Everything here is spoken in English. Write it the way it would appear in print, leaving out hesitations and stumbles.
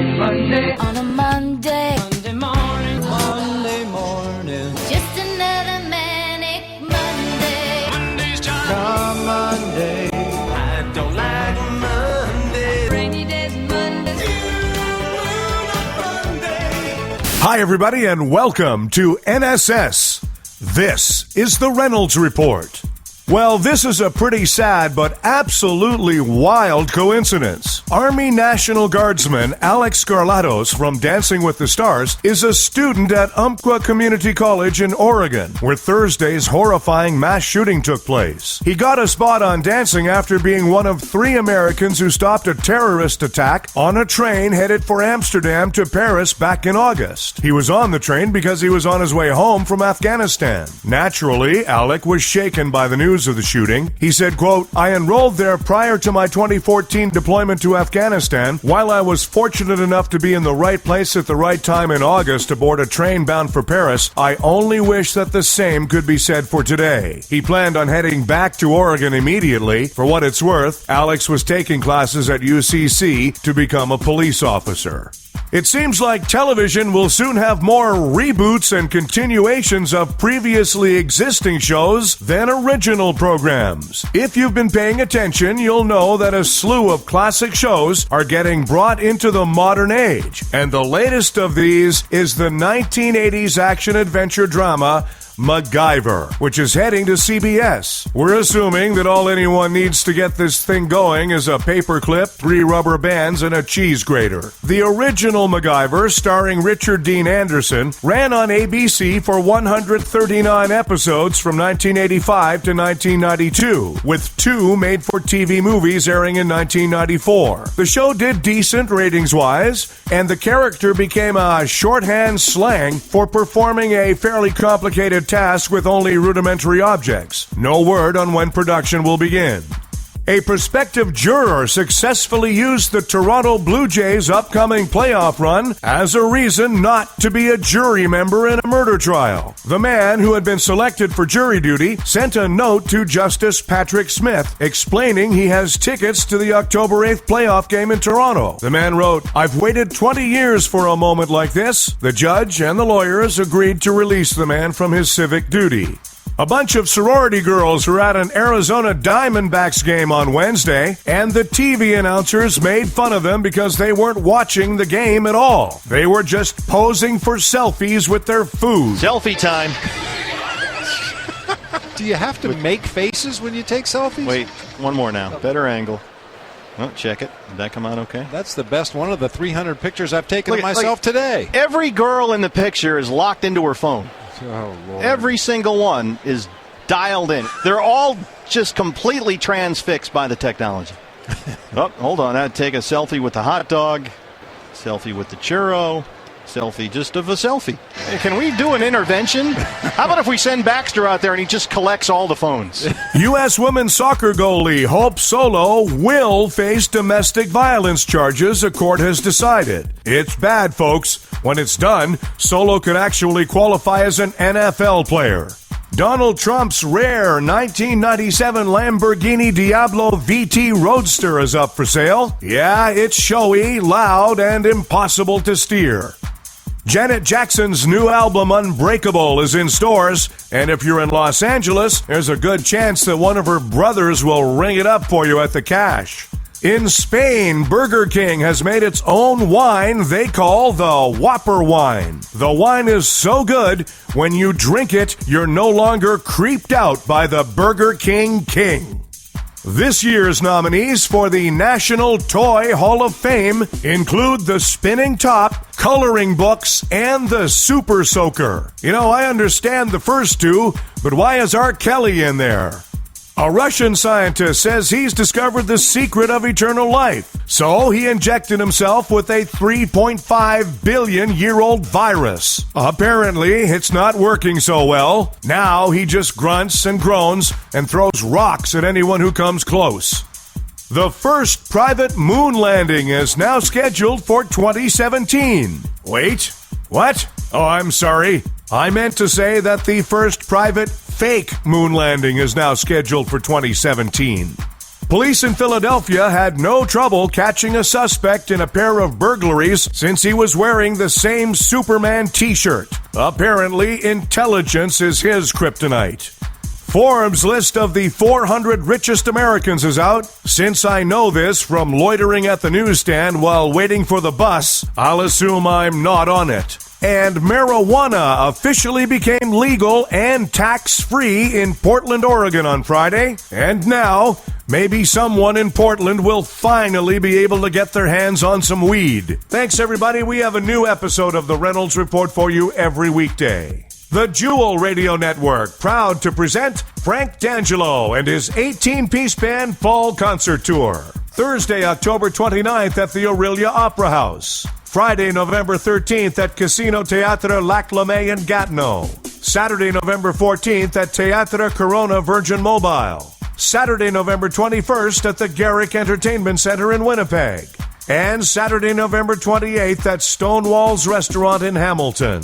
Monday. On a Monday. Monday morning. Monday morning. Just another manic Monday. Monday's come Monday. I don't like Monday. Rainy days Monday. Hi, everybody, and welcome to NSS. This is the Reynolds Report. Well, this is a pretty sad but absolutely wild coincidence. Army National Guardsman Alek Skarlatos from Dancing with the Stars is a student at Umpqua Community College in Oregon, where Thursday's horrifying mass shooting took place. He got a spot on Dancing after being one of 3 Americans who stopped a terrorist attack on a train headed for Amsterdam to Paris back in August. He was on the train because he was on his way home from Afghanistan. Naturally, Alek was shaken by the news of the shooting. He said, quote, "I enrolled there prior to my 2014 deployment to Afghanistan. While I was fortunate enough to be in the right place at the right time in August aboard a train bound for Paris, I only wish that the same could be said for today." He planned on heading back to Oregon immediately. For what it's worth, Alex was taking classes at UCC to become a police officer. It seems like television will soon have more reboots and continuations of previously existing shows than original programs. If you've been paying attention, you'll know that a slew of classic shows are getting brought into the modern age. And the latest of these is the 1980s action-adventure drama MacGyver, which is heading to CBS. We're assuming that all anyone needs to get this thing going is a paperclip, 3 rubber bands, and a cheese grater. The original MacGyver, starring Richard Dean Anderson, ran on ABC for 139 episodes from 1985 to 1992, with 2 made-for-TV movies airing in 1994. The show did decent ratings-wise, and the character became a shorthand slang for performing a fairly complicated task with only rudimentary objects. No word on when production will begin. A prospective juror successfully used the Toronto Blue Jays' upcoming playoff run as a reason not to be a jury member in a murder trial. The man who had been selected for jury duty sent a note to Justice Patrick Smith explaining he has tickets to the October 8th playoff game in Toronto. The man wrote, "I've waited 20 years for a moment like this." The judge and the lawyers agreed to release the man from his civic duty. A bunch of sorority girls were at an Arizona Diamondbacks game on Wednesday, and the TV announcers made fun of them because they weren't watching the game at all. They were just posing for selfies with their food. Selfie time. Do you have to make faces when you take selfies? Wait, one more now. Better angle. Oh, check it. Did that come out okay? That's the best one of the 300 pictures I've taken of myself today. Every girl in the picture is locked into her phone. Oh, Lord. Every single one is dialed in. They're all just completely transfixed by the technology. Oh, hold on. I'd take a selfie with the hot dog, selfie with the churro, selfie just of a selfie. Hey, can we do an intervention? How about if we send Baxter out there and he just collects all the phones? U.S. women's soccer goalie Hope Solo will face domestic violence charges, a court has decided. It's bad, folks. When it's done, Solo could actually qualify as an NFL player. Donald Trump's rare 1997 Lamborghini Diablo VT Roadster is up for sale. Yeah, it's showy, loud, and impossible to steer. Janet Jackson's new album Unbreakable is in stores, and if you're in Los Angeles, there's a good chance that one of her brothers will ring it up for you at the cash. In Spain, Burger King has made its own wine they call the Whopper wine. The wine is so good, when you drink it, you're no longer creeped out by the Burger King King. This year's nominees for the National Toy Hall of Fame include the Spinning Top, Coloring Books, and the Super Soaker. You know, I understand the first 2, but why is R. Kelly in there? A Russian scientist says he's discovered the secret of eternal life. So he injected himself with a 3.5 billion-year-old virus. Apparently, it's not working so well. Now he just grunts and groans and throws rocks at anyone who comes close. The first private moon landing is now scheduled for 2017. Wait, what? Oh, I'm sorry. I meant to say that the first private fake moon landing is now scheduled for 2017. Police in Philadelphia had no trouble catching a suspect in a pair of burglaries since he was wearing the same Superman t-shirt. Apparently, intelligence is his kryptonite. Forbes' list of the 400 richest Americans is out. Since I know this from loitering at the newsstand while waiting for the bus, I'll assume I'm not on it. And marijuana officially became legal and tax-free in Portland, Oregon on Friday. And now, maybe someone in Portland will finally be able to get their hands on some weed. Thanks, everybody. We have a new episode of the Reynolds Report for you every weekday. The Jewel Radio Network, proud to present Frank D'Angelo and his 18-piece band Fall Concert Tour. Thursday, October 29th at the Aurelia Opera House. Friday, November 13th at Casino Teatre Lac Lemay in Gatineau. Saturday, November 14th at Teatre Corona Virgin Mobile. Saturday, November 21st at the Garrick Entertainment Center in Winnipeg. And Saturday, November 28th at Stonewall's Restaurant in Hamilton.